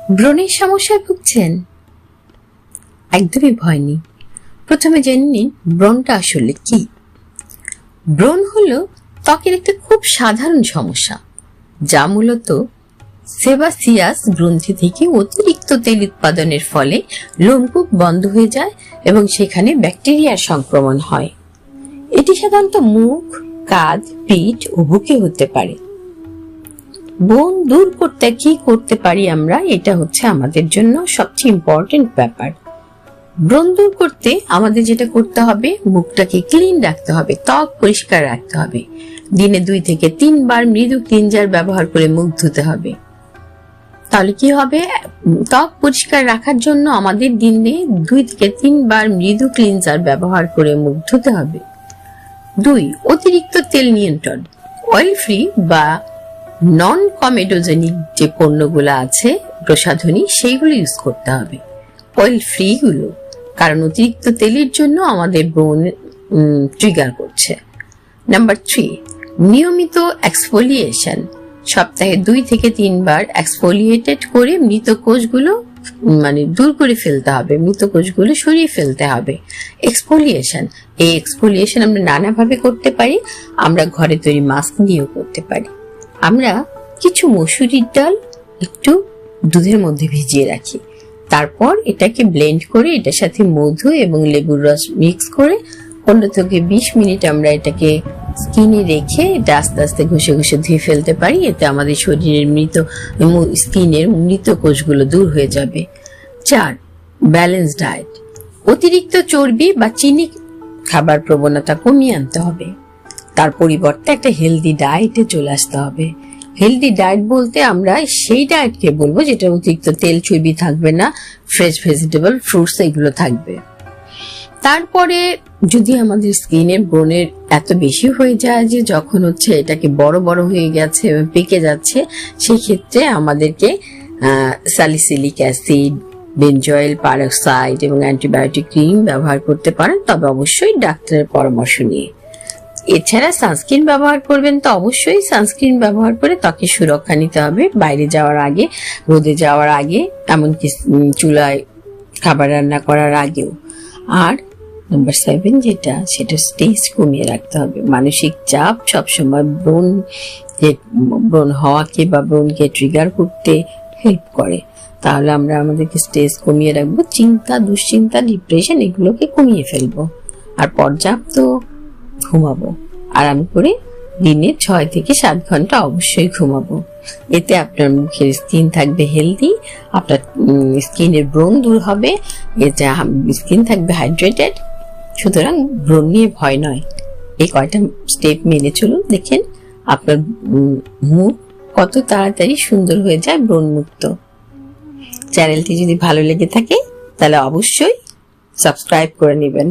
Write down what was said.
ব্রণের সমস্যায় ভুগছেন? একদমই ভয় নেই। প্রথমে জেনে নিন ব্রণটা আসলে কি। ব্রণ হলো ত্বকের একটা খুব সাধারণ সমস্যা, যা মূলত সেবাসিয়াস গ্রন্থি থেকে অতিরিক্ত তেল উৎপাদনের ফলে লোমকূপ বন্ধ হয়ে যায় এবং সেখানে ব্যাকটেরিয়ার সংক্রমণ হয়। এটি সাধারণত মুখ, কাঁধ, পিঠ ও বুকে হতে পারে। ব্রণ দূর করতে কি করতে পারি আমরা, এটা হচ্ছে আমাদের জন্য সবচেয়ে ইম্পর্টেন্ট ব্যাপার। ব্রণ দূর করতে আমাদের যেটা করতে হবে, মুখটাকে ক্লিন রাখতে হবে, ত্বক পরিষ্কার রাখতে হবে। দিনে 2 থেকে 3 বার মৃদু ক্লিনজার ব্যবহার করে মুখ ধুতে হবে। তাহলে কি হবে, ত্বক পরিষ্কার রাখার জন্য আমাদের দিনে 2 থেকে 3 বার মৃদু ক্লিনজার ব্যবহার করে মুখ ধুতে হবে। 2. অতিরিক্ত তেল নিয়ন্ত্রণ। অয়েল ফ্রি বা নন কমেডোজেনিক যে পণ্যগুলো আছে প্রসাধনী, সেইগুলো ইউজ করতে হবে, অয়েল ফ্রি গুলো, কারণ অতিরিক্ত তেলের জন্য আমাদের ব্রণ ট্রিগার করছে। নাম্বার 3. নিয়মিত এক্সফোলিয়েশন। সপ্তাহে 2 থেকে 3 বার এক্সফোলিয়েটেড করে মৃত কোষগুলো দূর করে ফেলতে হবে, মৃত কোষগুলো সরিয়ে ফেলতে হবে। এক্সফোলিয়েশন, এই এক্সফোলিয়েশন আমরা নানাভাবে করতে পারি। আমরা ঘরে তৈরি মাস্ক দিয়েও করতে পারি। আমরা কিছু মসুরির ডাল একটু দুধের মধ্যে ভিজিয়ে রাখি, তারপর এটাকে ব্লেন্ড করে এটার সাথে মধু এবং লেবুর রস মিক্স করে 15 থেকে 20 মিনিট আমরা এটাকে স্কিনে রেখে এটা আস্তে আস্তে ঘষে ঘষে ধুয়ে ফেলতে পারি। এতে আমাদের শরীরের স্কিনের মৃত কোষগুলো দূর হয়ে যাবে। 4. Balance diet. অতিরিক্ত চর্বি বা চিনি খাবার প্রবণতা কমিয়ে আনতে হবে, তার পরিবর্তে একটা হেলদি ডায়েটে চলে আসতে হবে। হেলদি ডায়েট বলতে আমরা সেই ডায়েটকে বলবো যেটা অতিরিক্ত তেল চর্বি থাকবে না, ফ্রেশ ভেজিটেবল, ফ্রুটস এগুলো থাকবে। তারপরে যদি আমাদের স্কিনের ব্রণের এত বেশি হয়ে যায় যে যখন হচ্ছে এটাকে বড় বড় হয়ে গেছে এবং পেকে যাচ্ছে, সেই ক্ষেত্রে আমাদেরকে স্যালিসিলিক অ্যাসিড, বেনজয়েল পারক্সাইড এবং অ্যান্টিবায়োটিক ক্রিম ব্যবহার করতে পারেন, তবে অবশ্যই ডাক্তারের পরামর্শ নিয়ে। এছাড়া সানস্ক্রিন ব্যবহার করবেন, তো অবশ্যই সানস্ক্রিন ব্যবহার করে ত্বকে সুরক্ষা নিতে হবে বাইরে যাওয়ার আগে, রোদে যাওয়ার আগে, এমনকি চুলায় খাবার রান্না করার আগেও। আর নাম্বার 7 যেটা, সেটা স্ট্রেস কমিয়ে রাখতে হবে। মানসিক চাপ সবসময় ব্রণ হওয়াকে বা ব্রণকে ট্রিগার করতে হেল্প করে। তাহলে আমরা আমাদেরকে স্ট্রেস কমিয়ে রাখবো, চিন্তা, দুশ্চিন্তা, ডিপ্রেশন এগুলোকে কমিয়ে ফেলবো। আর পর্যাপ্ত ঘুমাবো, আরাম করে দিনে 6 থেকে 7 ঘন্টা অবশ্যই ঘুমাবো। এতে আপনার মুখের স্কিন থাকবে হেলদি, আপনার স্কিনের ব্রণ দূর হবে, এতে স্কিন থাকবে হাইড্রেটেড। সুতরাং ব্রণ নিয়ে ভয় নয়, এই কয়টা স্টেপ মেনে চলুন, দেখেন আপনার মুখ কত তাড়াতাড়ি সুন্দর হয়ে যায় ব্রণ মুক্ত। চ্যানেলটি যদি ভালো লেগে থাকে তাহলে অবশ্যই সাবস্ক্রাইব করে নেবেন।